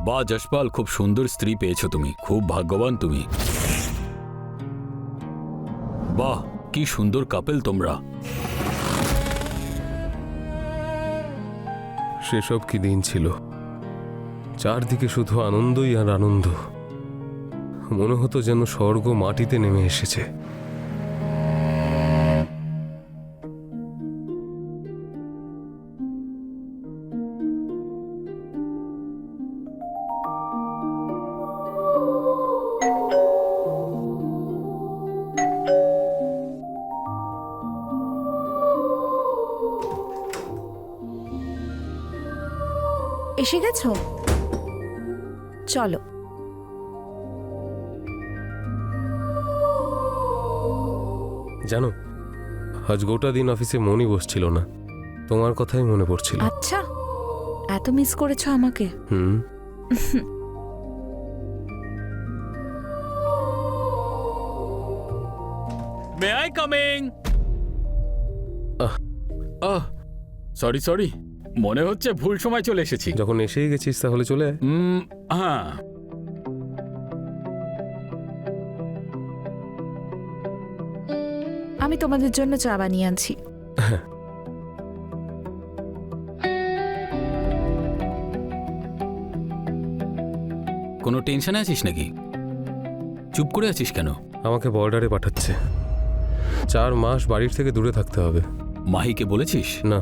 বাহ যশপাল, খুব সুন্দর স্ত্রী পেয়েছো তুমি, খুব ভাগ্যবান তুমি। বাহ, কি সুন্দর কাপল তোমরা। সেসব কি দিন ছিল, চারদিকে শুধু আনন্দই আর আনন্দ। মনে হতো যেন স্বর্গ মাটিতে নেমে এসেছে। এসে গেছো? চলো। জানো, আজ গোটা দিন অফিসে মনই বসছিল না, তোমার কথাই মনে পড়ছিল। আচ্ছা, এত মিস করেছো আমাকে? হুম। May I coming? Sorry sorry, মনে হচ্ছে ভুল সময় চলে এসেছি। যখন এসেই গেছিস তাহলে চলে আয়। হ্যাঁ, আমি তোমাদের জন্য চা বানিয়ে আনছি। কোনো টেনশনে আছিস নাকি? চুপ করে আছিস কেন? আমাকে বর্ডারে পাঠাচ্ছে, 4 মাস বাড়ির থেকে দূরে থাকতে হবে। মাহিকে বলেছিস? না,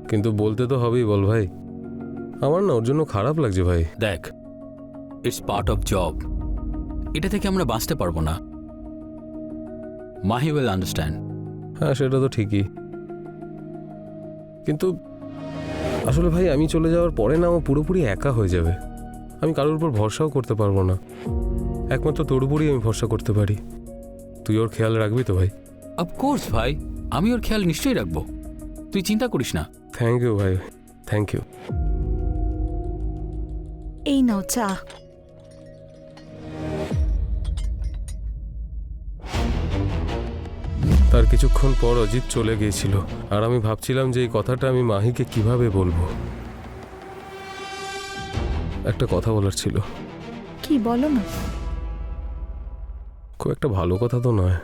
কিন্তু বলতে তো হবেই, বল ভাই। আমার না ওর জন্য খারাপ লাগছে ভাই। দেখ, ইটস পার্ট অফ জব, এটা থেকে আমরা বাঁচতে পারবো না। Mahi will understand. হ্যাঁ, সেটা তো ঠিকই, কিন্তু আসলে ভাই আমি চলে যাওয়ার পরে না ও পুরোপুরি একা হয়ে যাবে। আমি কারোর উপর ভরসাও করতে পারবো না, একমাত্র তোর উপরই আমি ভরসা করতে পারি। তুই ওর খেয়াল রাখবি তো ভাই? অফকোর্স ভাই, আমি ওর খেয়াল নিশ্চয়ই রাখবো, তুই চিন্তা করিস না। থ্যাংক ইউ ভাই, থ্যাংক ইউ। এই নাও চা। তার কিছুক্ষণ পর অজিত চলে গিয়েছিল, আর আমি ভাবছিলাম যে এই কথাটা আমি মাহিকে কিভাবে বলবো। একটা কথা বলার ছিল। কি বলো না? খুব একটা ভালো কথা তো নয়,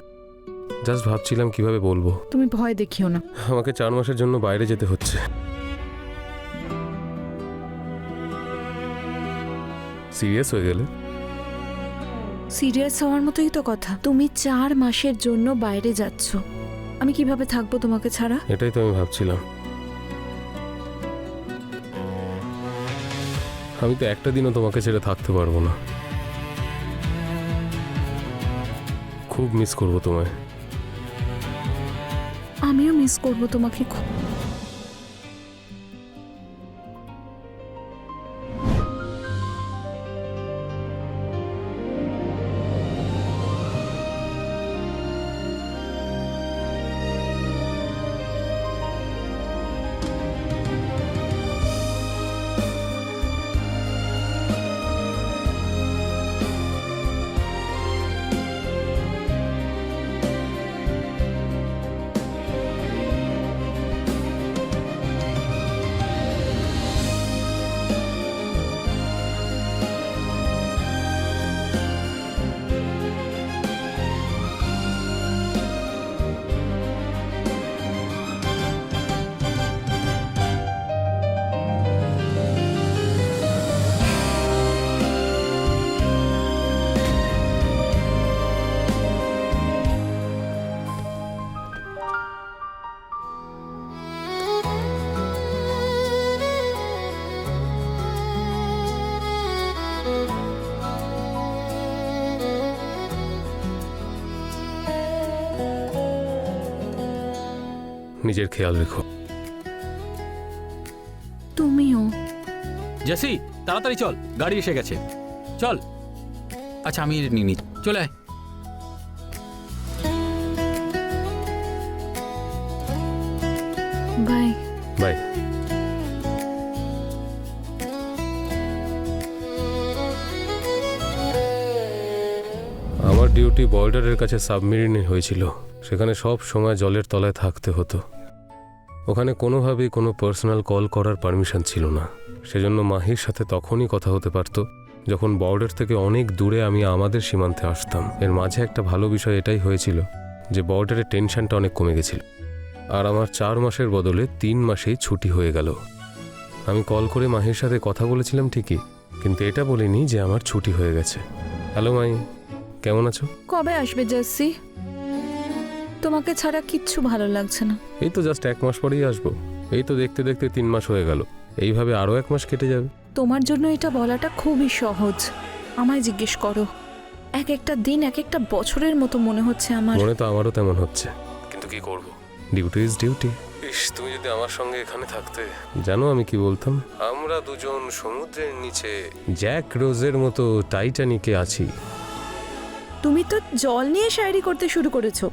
জাস্ট ভাবছিলাম কিভাবে বলবো। তুমি ভয় দেখিও না। আমাকে 4 মাসের জন্য বাইরে যেতে হচ্ছে। সিরিয়াস হয়ে গেলে? সিরিয়াস হওয়ার মতোই তো কথা। তুমি 4 মাসের জন্য বাইরে যাচ্ছ, আমি কিভাবে থাকবো তোমাকে ছাড়া? এটাই তো আমি ভাবছিলাম। আমি তো একটা দিনও তোমাকে ছেড়ে থাকতে পারবো না। খুব মিস করবো তোমায়। আমিও মিস করবো তোমাকে খুব। নিজের খেয়াল রেখো। তুমিও। জেসি, তাড়াতাড়ি চল, গাড়ি এসে গেছে, চল। আচ্ছা, আমি নিয়ে নি, চলে আয়। Bye bye. আমার ডিউটি বর্ডারের কাছে সাবমেরিনে হয়েছিল, সেখানে সব সময় জলের তলায় থাকতে হতো। ওখানে কোনোভাবেই কোনো পার্সোনাল কল করার পারমিশন ছিল না। সেজন্য মাহির সাথে তখনই কথা হতে পারতো যখন বর্ডার থেকে অনেক দূরে আমি আমাদের সীমান্তে আসতাম। এর মাঝে একটা ভালো বিষয় এটাই হয়েছিল যে বর্ডারের টেনশনটা অনেক কমে গেছিল, আর আমার 4 মাসের বদলে 3 মাসেই ছুটি হয়ে গেল। আমি কল করে মাহির সাথে কথা বলেছিলাম ঠিকই, কিন্তু এটা বলিনি যে আমার ছুটি হয়ে গেছে। হ্যালো মাহি, কেমন আছো? কবে আসবে জেসি? তোমাকে ছাড়া কিচ্ছু ভালো লাগছে না। এই তো জাস্ট 1 মাস পরেই আসবো। এই তো দেখতে দেখতে 3 মাস হয়ে গেল, এইভাবে আরও 1 মাস কেটে যাবে। তোমার জন্য এটা বলাটা খুবই সহজ। আমায় জিজ্ঞেস করো, এক একটা দিন এক একটা বছরের মতো মনে হচ্ছে আমার। মনে তো আমারও তেমন হচ্ছে, কিন্তু কি করব, ডিউটি ইজ ডিউটি। ইস, তুমি যদি আমার সঙ্গে এখানে থাকতে। জানো আমি কি বলতাম? আমরা দুজন সমুদ্রের নিচে জ্যাক রোজের মতো টাইটানিকে আছি। তুমি তো জল নিয়ে শায়রি করতে শুরু করেছো।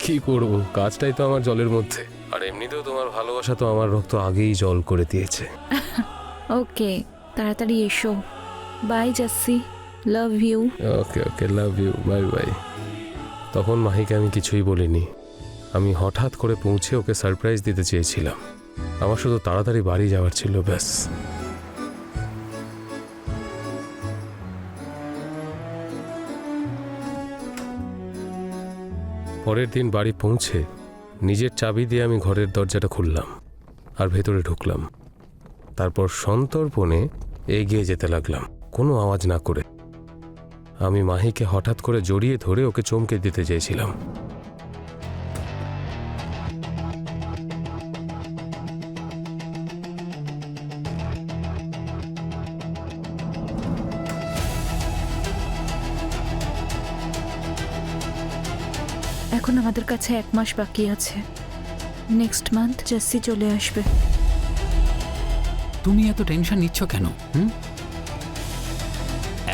কি করব, কাজটাই তো আমার জলের মধ্যে। আর এমনিতেও তোমার ভালোবাসা তো আমার রক্ত আগেই জল করে দিয়েছে। ওকে, তাড়াতাড়ি এসো। Bye Jessie, love you. Okay okay, love you, bye bye. তখন মাহিকে আমি কিছুই বলিনি। আমি হঠাৎ করে পৌঁছে ওকে সারপ্রাইজ দিতে চেয়েছিলাম। আমার শুধু তাড়াতাড়ি বাড়ি যাওয়ার ছিল, ব্যাস। পরের দিন বাড়ি পৌঁছে নিজের চাবি দিয়ে আমি ঘরের দরজাটা খুললাম আর ভেতরে ঢুকলাম। তারপর সন্তর্পণে এগিয়ে যেতে লাগলাম, কোনো আওয়াজ না করে। আমি মাহিকে হঠাৎ করে জড়িয়ে ধরে ওকে চমকে দিতে চেয়েছিলাম। এখন আমাদের কাছে 1 মাস বাকি আছে। নেক্সট মান্থ জেসি চলে আসবে। তুমি এত টেনশন নিচ্ছ কেন?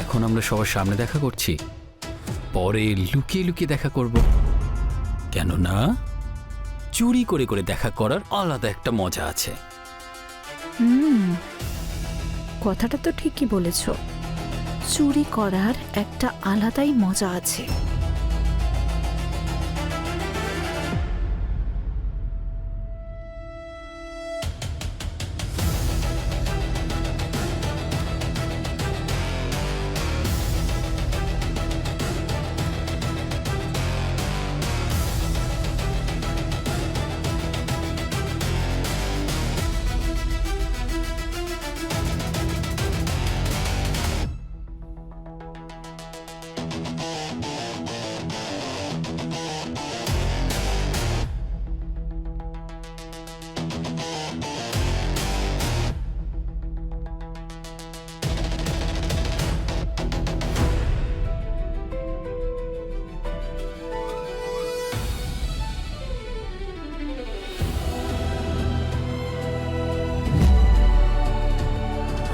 এখন আমরা সবার সামনে দেখা করছি, পরে লুকিয়ে লুকিয়ে দেখা করব। কেন না? চুরি করে করে দেখা করার আলাদা একটা মজা আছে। কথাটা তো ঠিকই বলেছ, চুরি করার একটা আলাদাই মজা আছে।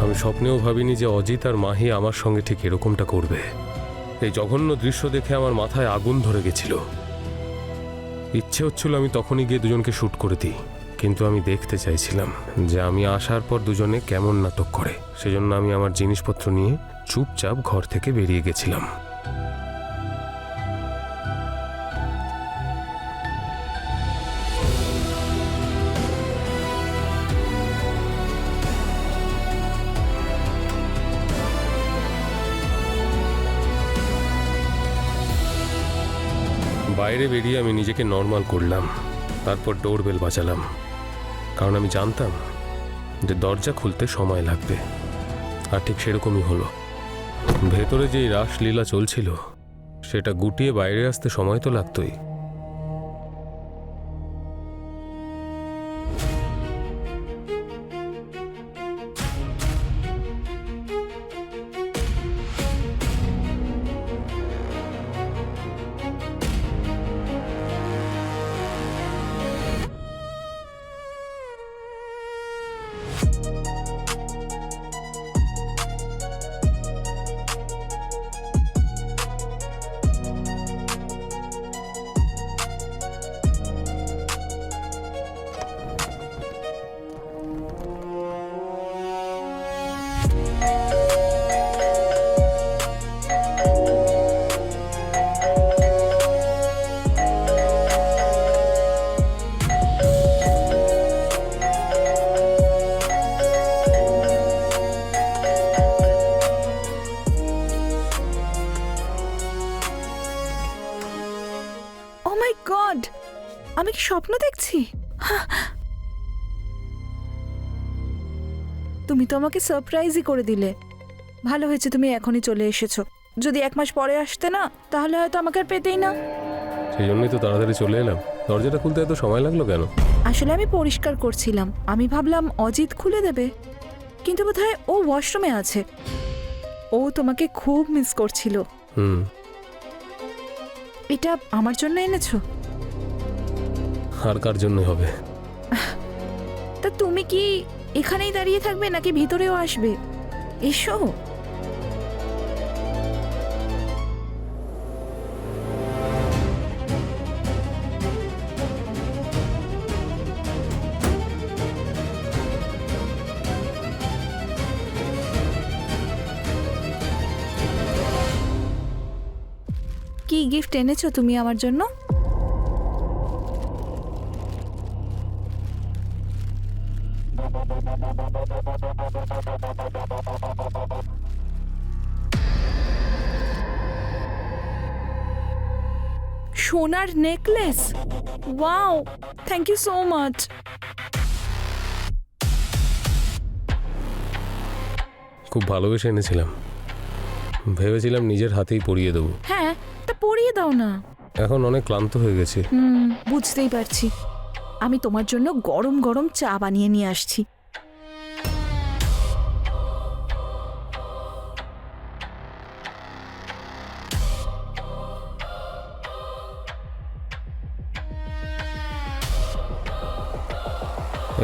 আমি স্বপ্নেও ভাবিনি যে অজিত আর মাহি আমার সঙ্গে ঠিক এরকমটা করবে। এই জঘন্য দৃশ্য দেখে আমার মাথায় আগুন ধরে গেছিল। ইচ্ছে হচ্ছিল আমি তখনই গিয়ে দুজনকে শ্যুট করে দিই, কিন্তু আমি দেখতে চাইছিলাম যে আমি আসার পর দুজনে কেমন নাটক করে। সেজন্য আমি আমার জিনিসপত্র নিয়ে চুপচাপ ঘর থেকে বেরিয়ে গেছিলাম। বাইরে বেরিয়ে আমি নিজেকে নর্মাল করলাম, তারপর ডোরবেল বাজালাম, কারণ আমি জানতাম যে দরজা খুলতে সময় লাগবে। আর ঠিক সেরকমই হলো। ভেতরে যেই রাসলীলা চলছিল সেটা গুটিয়ে বাইরে আসতে সময় তো লাগতোই। কি স্বপ্ন দেখছি? তুমি তো আমাকে সারপ্রাইজই করে দিলে। ভালো হয়েছে তুমি এখনই চলে এসেছো। যদি 1 মাস পরে আসতে না, তাহলে হয়তো আমাকে আর পেতেই না। সেই জন্যই তো তাড়াতাড়ি চলে এলাম। দরজাটা খুলতে এত সময় লাগলো কেন? আসলে আমি পরিষ্কার করছিলাম, আমি ভাবলাম অজিত খুলে দেবে, কিন্তু বোধহয় ও ওয়াশরুমে আছে। ও তোমাকে খুব মিস করছিল। হুম। এটা আমার জন্য এনেছো? আর কার জন্য হবে? তা তুমি কি এখানেই দাঁড়িয়ে থাকবে নাকি ভিতরেও আসবে? এসো। কি গিফট এনেছো তুমি আমার জন্য? সোনার necklace. Wow, thank you so much. খুব ভালোবেসে এনেছিলাম। ভেবেছিলাম নিজের হাতেই পরিয়ে দেবো। হ্যাঁ, তা পরিয়ে দাও না। এখন অনেক ক্লান্ত হয়ে গেছি। বুঝতেই পারছি। আমি তোমার জন্য গরম গরম চা বানিয়ে নিয়ে আসছি।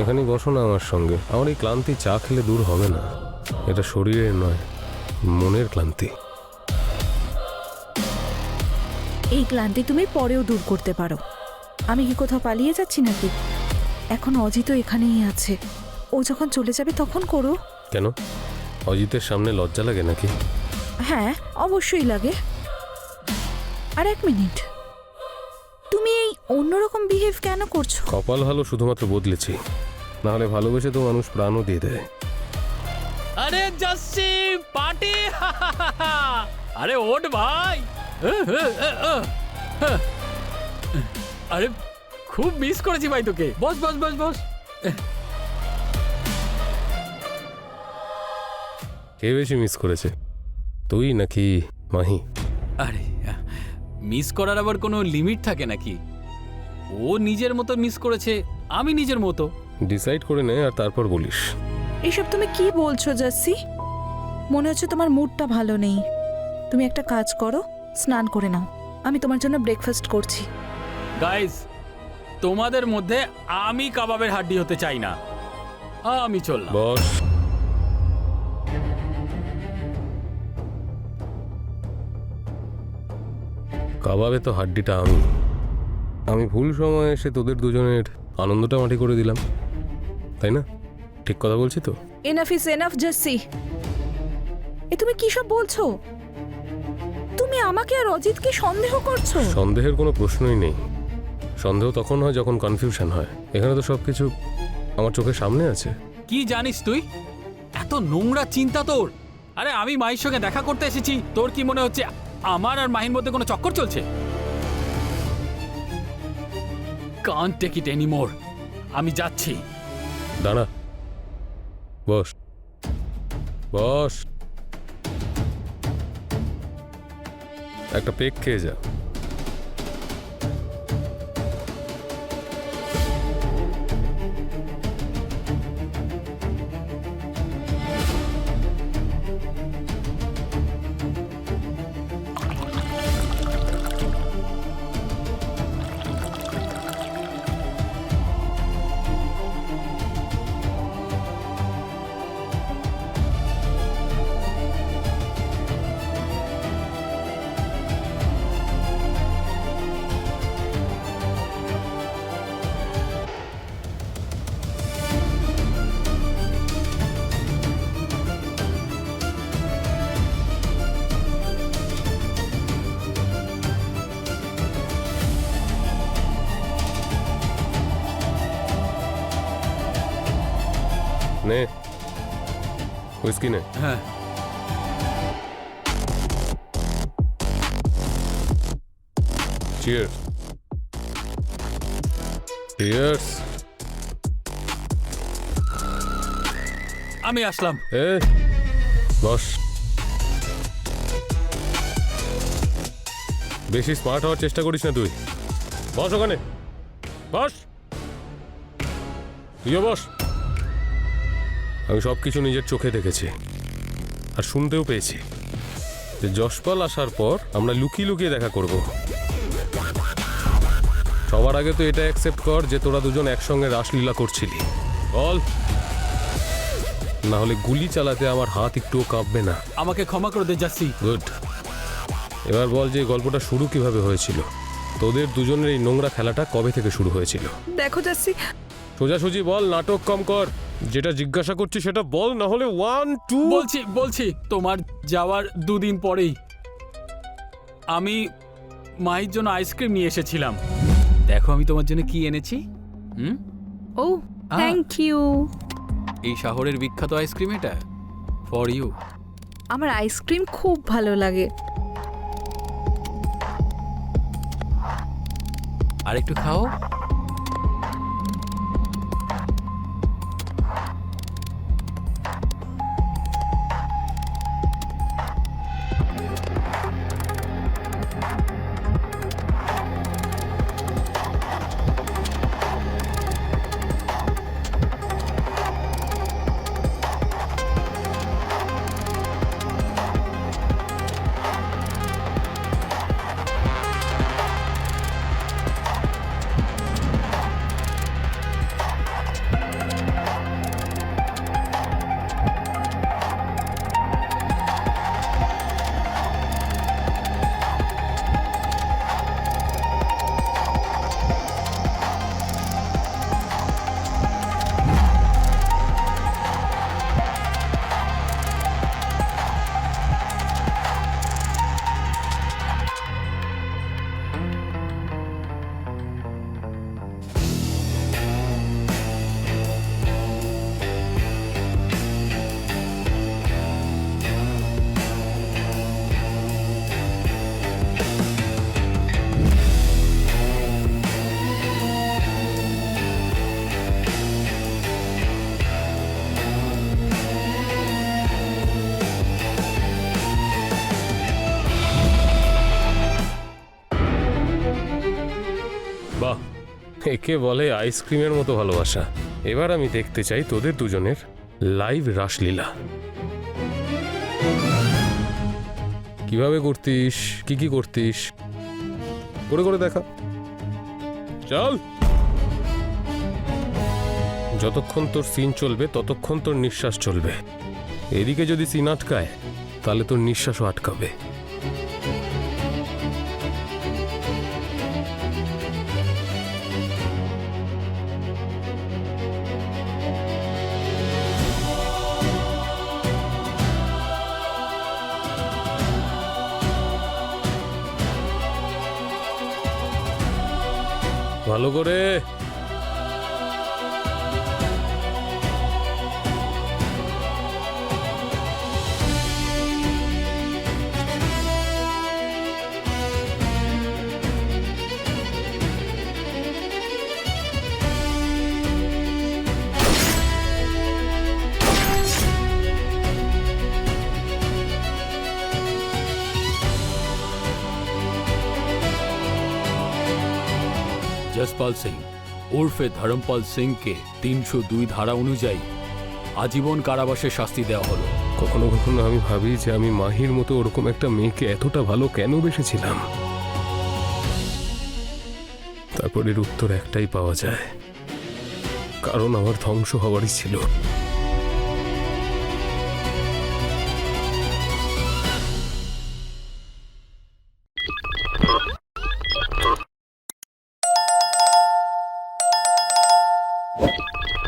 এখানেই বসো না আমার সঙ্গে। আমার এই ক্লান্তি চা খেলে দূর হবে না। এটা শরীরের নয়, মনের ক্লান্তি। এই ক্লান্তি তুমি পরেও দূর করতে পারো। আমি কি কোথাও পালিয়ে যাচ্ছি নাকি? এখন অজিত এখানেই আছে। ও যখন চলে যাবে তখন করো। কেন? অজিতের সামনে লজ্জা লাগে নাকি? হ্যাঁ, অবশ্যই লাগে। আর 1 মিনিট, তুমি এই অন্যরকম বিহেভ কেন করছো? কপাল ভালো শুধুমাত্র বদলেছি, নাহলে ভালোবেসে তো মানুষ প্রাণও দিয়ে দেয়। আরে যাচ্ছি পার্টি। আরে ওঠ ভাই। আরে খুব মিস করেছি ভাই তোকে। বস বস বস বস। কে বেশি মিস করেছে, তুই নাকি মাহি? আরে মিস করার আবার কোনো লিমিট থাকে নাকি? ও নিজের মতো মিস করেছে, আমি নিজের মতো। ডিসাইড করে নে আর তারপর বলিস। এসব তুমি কি বলছো জাসি? মনে হচ্ছে তোমার মুডটা ভালো নেই। তুমি একটা কাজ করো, স্নান করে নাও। আমি তোমার জন্য ব্রেকফাস্ট করছি। গাইস, তোমাদের মধ্যে আমি কাবাবের হাড্ডি হতে চাই না। আমি চললাম। বস। কাবাবে তো হাড্ডিটা আমি ভুল সময়ে এসে তোদের দুজনের আনন্দটা মাটি করে দিলাম, তাই না? ঠিক কথা বলছি তো? এনাফ ইজ এনাফ জাসি। এ তুমি কি সব বলছো? তুমি আমাকে আর অজিতকে সন্দেহ করছো? সন্দেহের কোনো প্রশ্নই নেই। সন্দেহ তখন হয় যখন কনফিউশন হয়। এখানে তো সবকিছু আমার চোখের সামনে আছে। কি জানিস তুই? এত নোংরা চিন্তা তোর। আরে আমি মাহির সঙ্গে দেখা করতে এসেছি, তোর কি মনে হচ্ছে আমার আর মাহির মধ্যে কোনো চক্কর চলছে? Can't take it anymore. আমি যাচ্ছি। দাঁড়া, বস বস, একটা পেক খেয়ে যা। নে হুইস্কি নে। হ্যাঁ, চিয়ার্স। চিয়ার্স। আমি আসলাম। এ বস। বেশি স্মার্ট হওয়ার চেষ্টা করিস না তুই। বস ওখানে, বস। তুইও বস। আমি সব কিছু নিজের চোখে দেখেছি আর শুনতেও পেয়েছি যে যশপাল আসার পর আমরা লুকিয়ে লুকিয়ে দেখা করব। সবার আগে তো এটা অ্যাকসেপ্ট কর যে তোরা দুজন একসঙ্গে রাসলীলা করছিলি। বল, না হলে গুলি চালাতে আমার হাত একটুও কাঁপবে না। আমাকে ক্ষমা করে দে জাসি। গুড। এবার বল যে গল্পটা শুরু কিভাবে হয়েছিল। তোদের দুজনের এই নোংরা খেলাটা কবে থেকে শুরু হয়েছিল? দেখো যাচ্ছি, সোজাসুজি বল, নাটক কম কর। যেটা জিজ্ঞাসা করছি সেটা বল, না হলে 1 2। বলছি তোমার যাওয়ার 2 দিন পরেই আমি মাহির জন্য আইসক্রিম নিয়ে এসেছিলাম। দেখো আমি তোমার জন্য কি এনেছি। ও থ্যাংক ইউ। এই শহরের বিখ্যাত আইসক্রিম, এটা ফর ইউ। আমার আইসক্রিম খুব ভালো লাগে। আর একটু খাও। বাহ, একে বলে আইসক্রিমের মতো ভালোবাসা। এবার আমি দেখতে চাই তোদের দুজনের লাইভ রাসলীলা। কিভাবে করতিস, কি কি করতিস, করে করে দেখা। চল। যতক্ষণ তোর সিন চলবে ততক্ষণ তোর নিঃশ্বাস চলবে। এদিকে যদি সিন আটকায় তাহলে তোর নিঃশ্বাসও আটকাবে। ভালো করে। জসপাল সিং ওরফে ধরমপাল সিংকে 302 ধারা অনুযায়ী আজীবন কারাবাসের শাস্তি দেওয়া হলো। কখনো কখনো আমি ভাবি যে আমি মাহির মতো ওরকম একটা মেয়েকে এতটা ভালো কেন বেসেছিলাম। তারপরের উত্তর একটাই পাওয়া যায়, কারণ আমার ধ্বংস হওয়ারই ছিল।